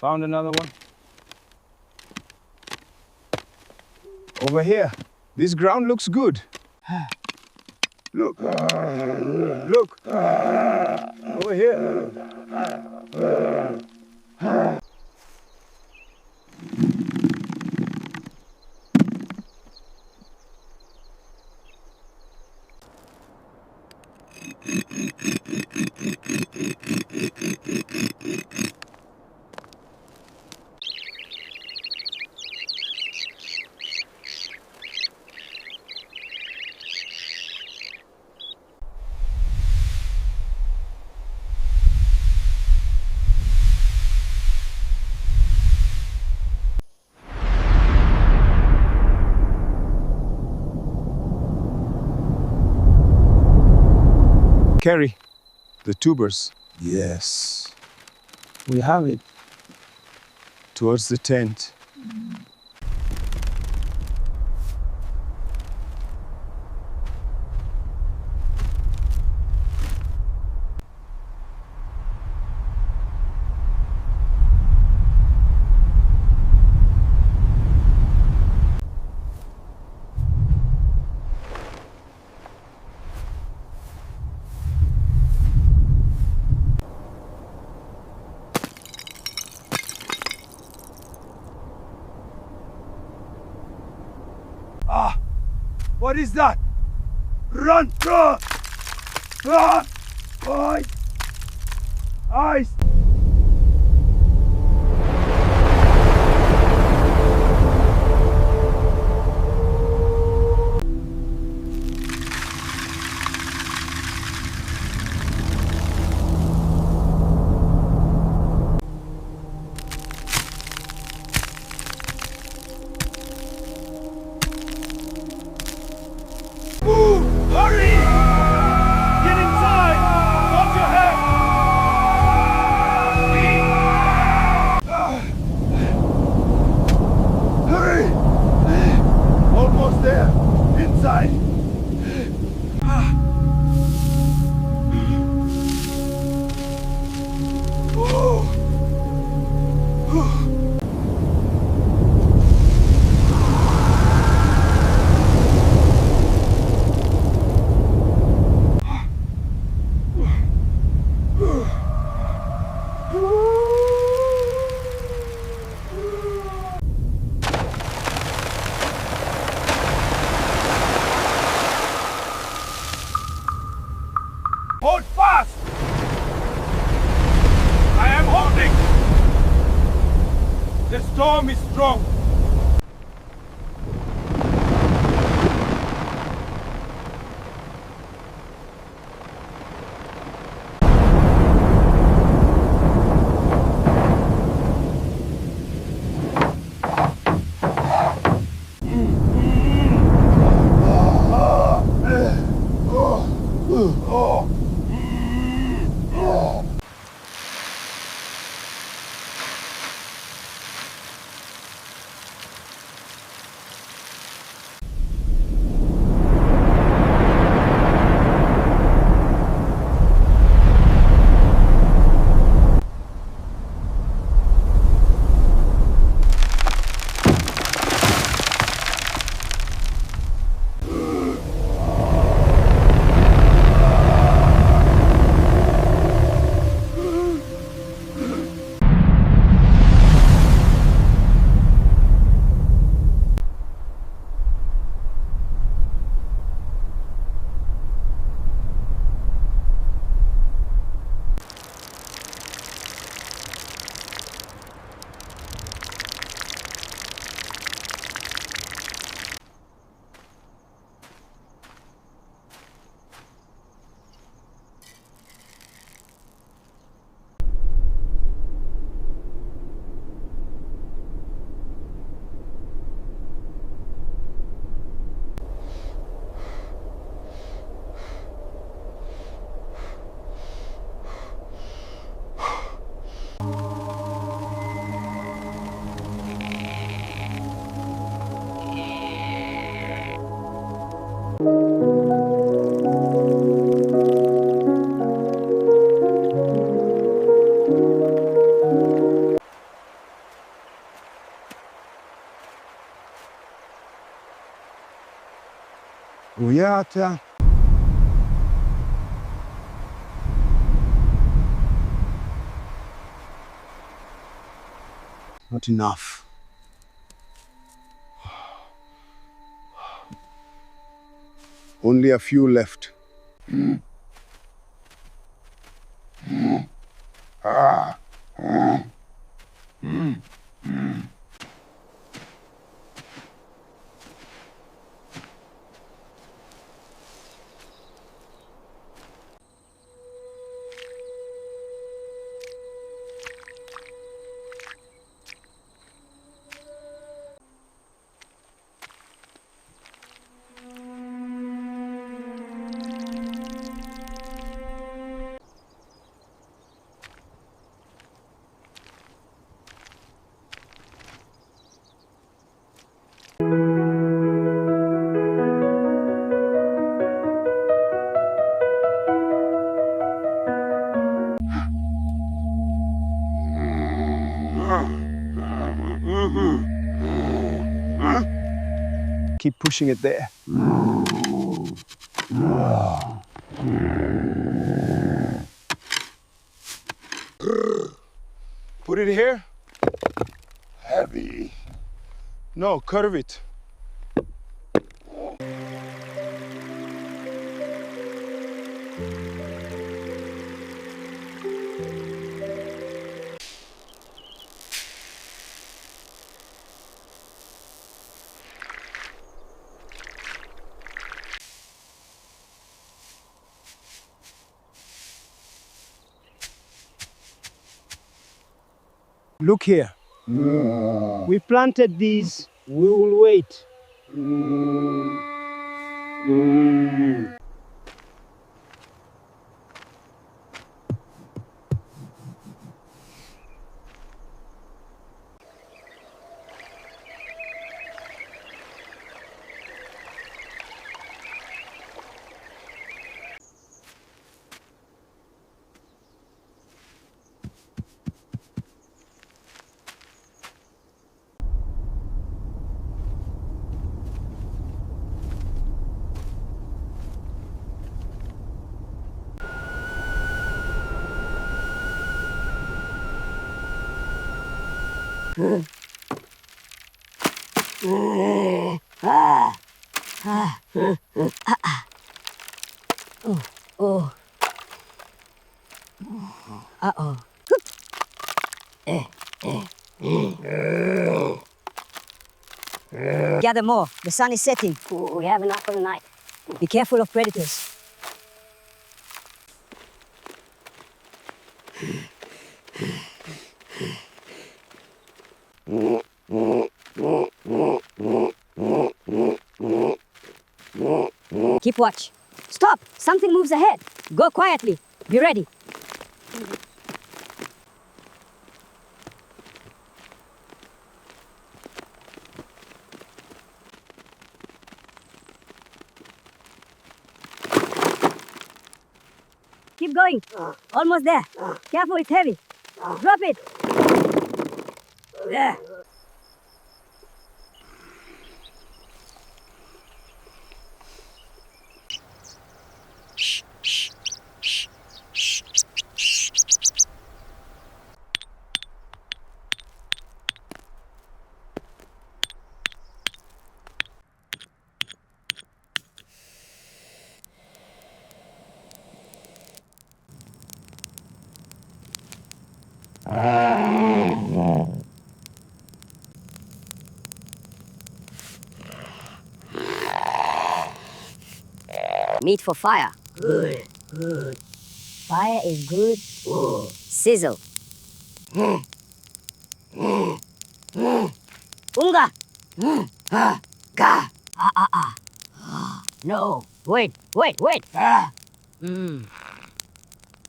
Found another one. Over here. This ground looks good. Look. Look. Over here. Carry the tubers. Yes. We have it. Towards the tent. What is that? Run! Run! Run! Ice! Ice! Move! Hurry! Get inside! Hold your head! Hurry! Almost there! Inside! Hold fast! I am holding! The storm is strong! Uyata. Not enough. Only a few left. Keep pushing it there. Put it here. Heavy. No, curve it. Look here. We planted these. We will wait. Oh. Uh-oh. Gather more. The sun is setting. We have enough for the night. Be careful of predators. Keep watch. Stop! Something moves ahead. Go quietly. Be ready. Keep going. Almost there. Careful, it's heavy. Drop it. There. Meat for fire. Good, good. Fire is good. Sizzle. Unga. Ga. No. Wait.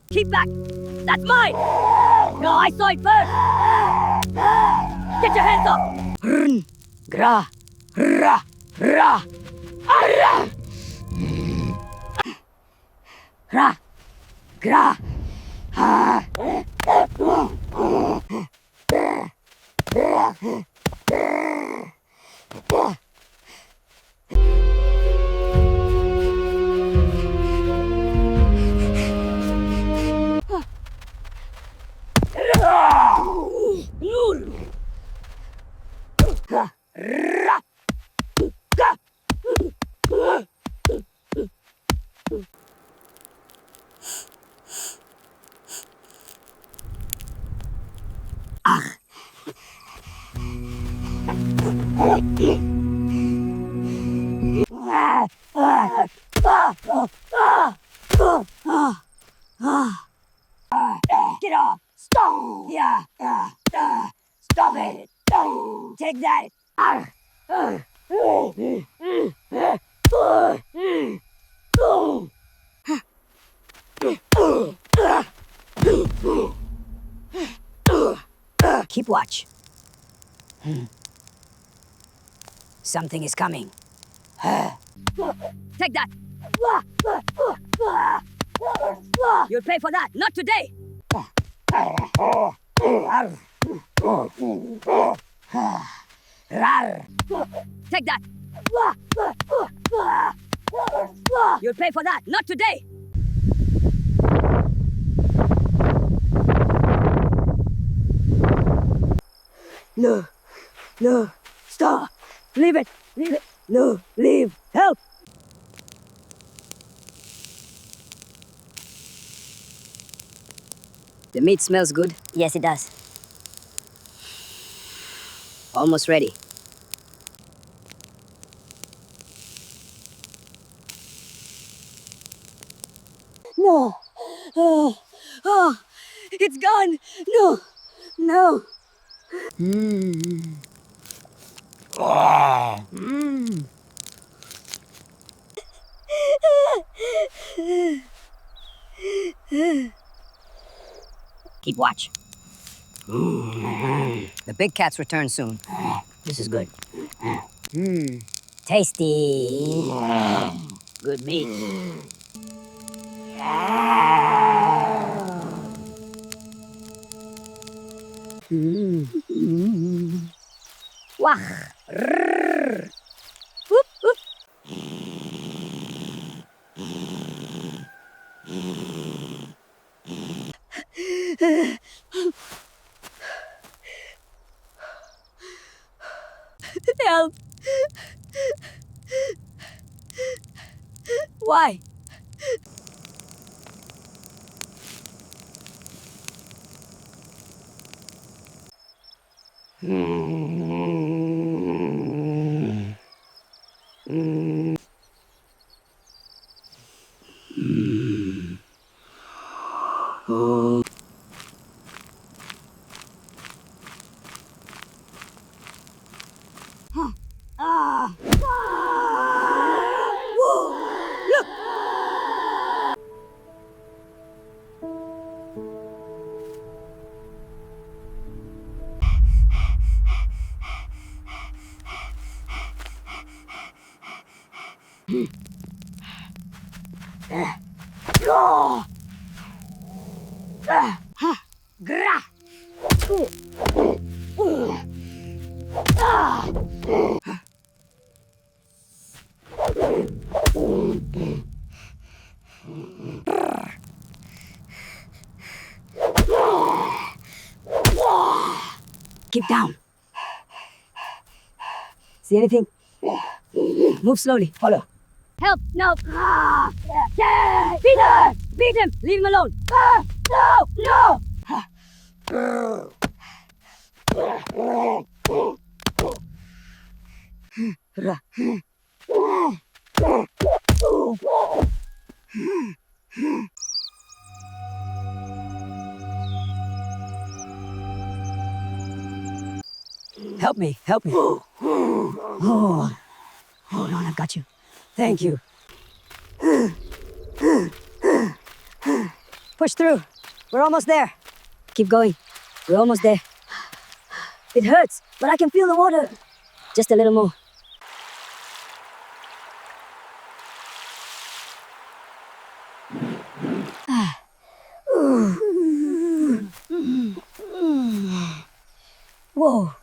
Keep back. That's mine. No, I saw it first. Get your hands up. Gra. Ra. Ra. Ra. Ra. Gra. Ha. Get off! Stop! Yeah! Stop it! Take that! Keep watch. Something is coming. Take that! You'll pay for that, not today! Take that! You'll pay for that, not today! No, no, stop! Leave it! Leave it! No, leave! Help! The meat smells good. Yes, it does. Almost ready. No! Oh, it's gone! No! No! Keep watch. The big cats return soon. This is good. Tasty. Good meat. Wah! Rrrr. Whoop, whoop. Help! Why? Grah! Keep down. See anything? Move slowly. Follow. Help! No! Beat him! Beat him! Leave him alone! No! No! Help me! Help me! Oh, hold on, I've got you. Thank you. Push through. We're almost there. Keep going. We're almost there. It hurts, but I can feel the water. Just a little more. Whoa.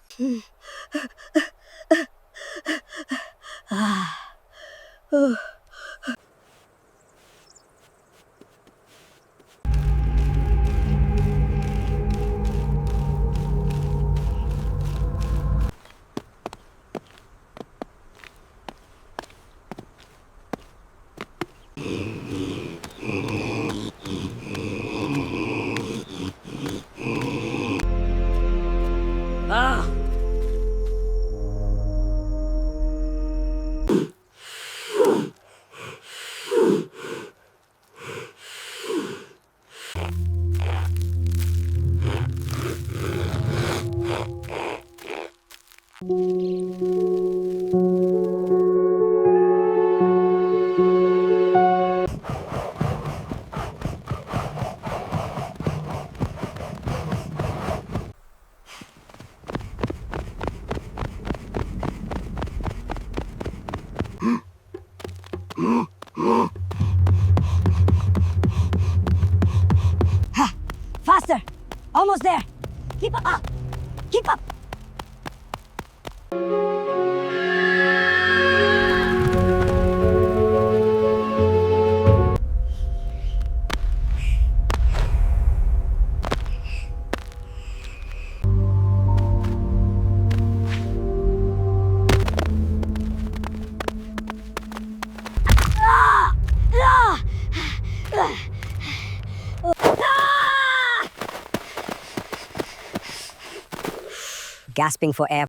gasping for air.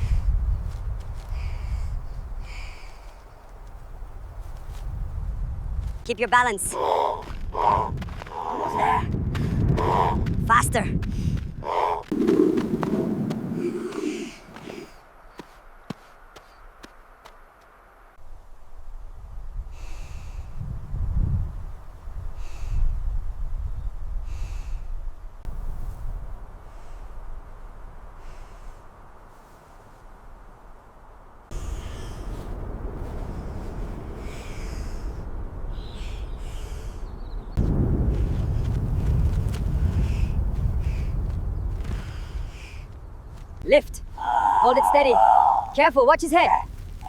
Keep your balance. Almost there. Faster. Lift. Hold it steady. Careful, watch his head.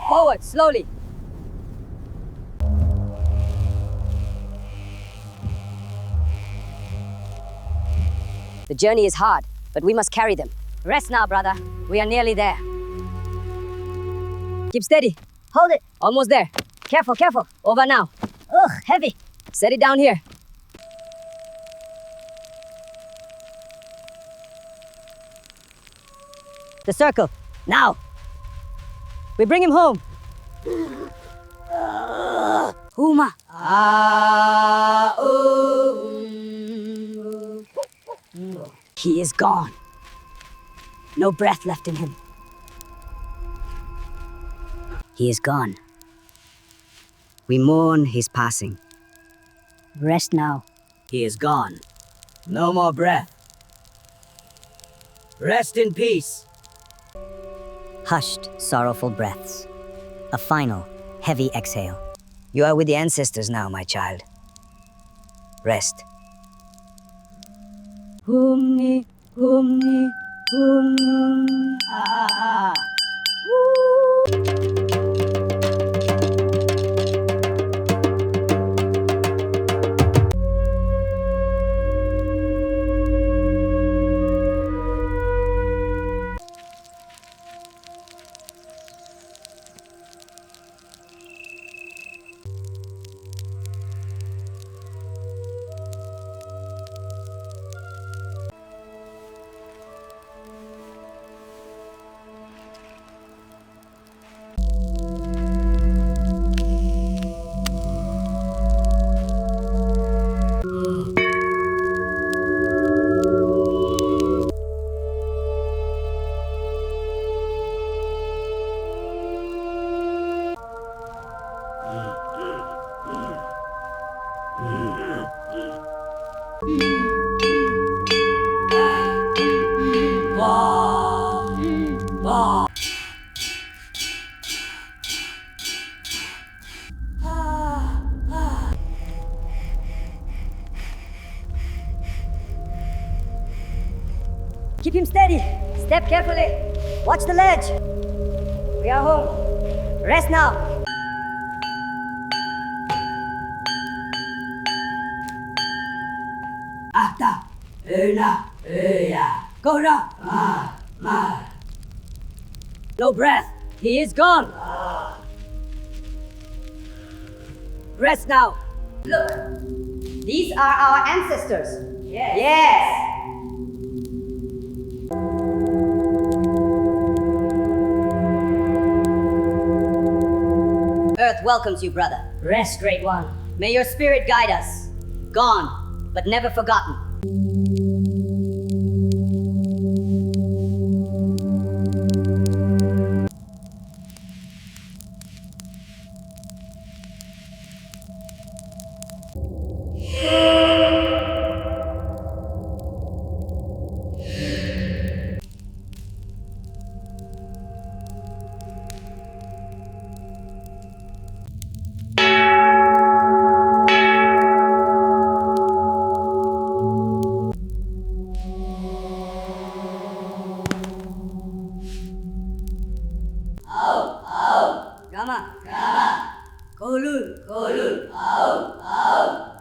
Forward, slowly. The journey is hard, but we must carry them. Rest now, brother. We are nearly there. Keep steady. Hold it. Almost there. Careful, careful. Over now. Ugh, heavy. Set it down here. The circle. Now. We bring him home. Huma. He is gone. No breath left in him. He is gone. We mourn his passing. Rest now. He is gone. No more breath. Rest in peace. Hushed, sorrowful breaths. A final, heavy exhale. You are with the ancestors now, my child. Rest. Humni, humni, hum. Keep him steady. Step carefully. Watch the ledge. We are home. Rest now. Ahta, Una, Uya, Gora, Ma. No breath. He is gone. Rest now. Look. These are our ancestors. Yes. Earth welcomes you, brother. Rest, Great One. May your spirit guide us. Gone, but never forgotten. Gama. Kolul. Au.